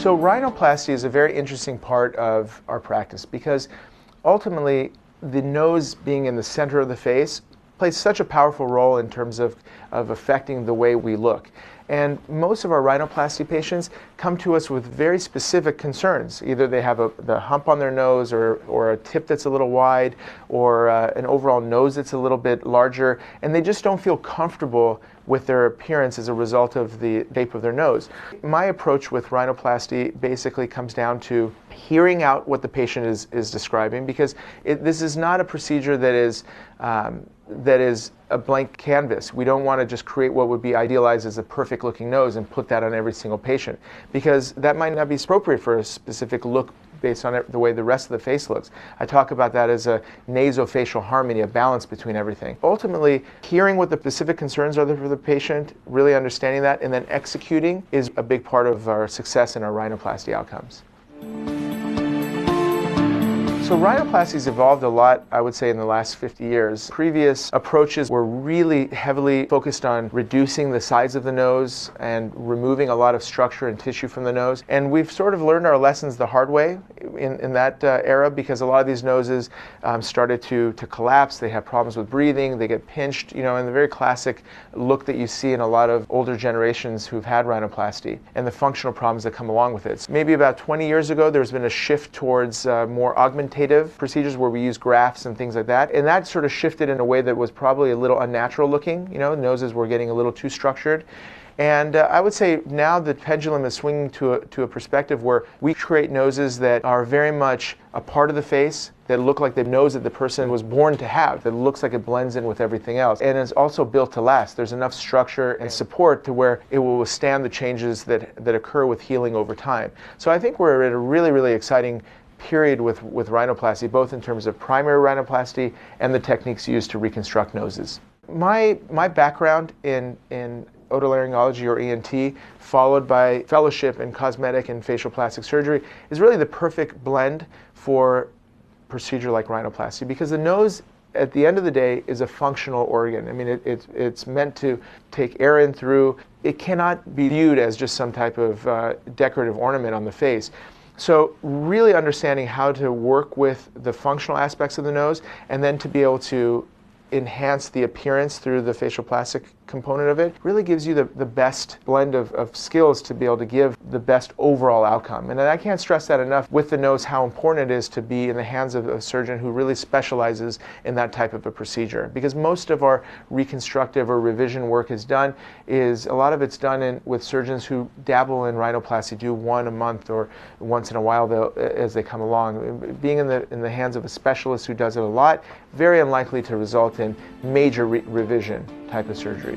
So rhinoplasty is a very interesting part of our practice because ultimately the nose being in the center of the face plays such a powerful role in terms of affecting the way we look. And most of our rhinoplasty patients come to us with very specific concerns. Either they have the hump on their nose or a tip that's a little wide or an overall nose that's a little bit larger, and they just don't feel comfortable with their appearance as a result of the shape of their nose. My approach with rhinoplasty basically comes down to hearing out what the patient is describing, because this is not a procedure that is a blank canvas. We don't want to just create what would be idealized as a perfect looking nose and put that on every single patient, because that might not be appropriate for a specific look based on the way the rest of the face looks. I talk about that as a nasofacial harmony, a balance between everything. Ultimately, hearing what the specific concerns are for the patient, really understanding that, and then executing is a big part of our success in our rhinoplasty outcomes. So rhinoplasty's evolved a lot, I would say, in the last 50 years. Previous approaches were really heavily focused on reducing the size of the nose and removing a lot of structure and tissue from the nose. And we've sort of learned our lessons the hard way in that era, because a lot of these noses started to collapse. They have problems with breathing, they get pinched, and the very classic look that you see in a lot of older generations who've had rhinoplasty and the functional problems that come along with it. Maybe about 20 years ago, there's been a shift towards more augmentative procedures where we use grafts and things like that, and that sort of shifted in a way that was probably a little unnatural looking. Noses were getting a little too structured. And I would say now the pendulum is swinging to a perspective where we create noses that are very much a part of the face, that look like the nose that the person was born to have, that looks like it blends in with everything else, and is also built to last. There's enough structure and support to where it will withstand the changes that occur with healing over time. So I think we're at a really, really exciting period with rhinoplasty, both in terms of primary rhinoplasty and the techniques used to reconstruct noses. My background in otolaryngology, or ENT, followed by fellowship in cosmetic and facial plastic surgery, is really the perfect blend for a procedure like rhinoplasty, because the nose, at the end of the day, is a functional organ. I mean, it's meant to take air in through. It cannot be viewed as just some type of decorative ornament on the face. So really understanding how to work with the functional aspects of the nose, and then to be able to enhance the appearance through the facial plastic component of it, really gives you the best blend of skills to be able to give the best overall outcome. And I can't stress that enough with the nose, how important it is to be in the hands of a surgeon who really specializes in that type of a procedure. Because most of our reconstructive or revision work is a lot of it's done with surgeons who dabble in rhinoplasty, do one a month or once in a while as they come along. Being in the hands of a specialist who does it a lot, very unlikely to result in major revision type of surgeries.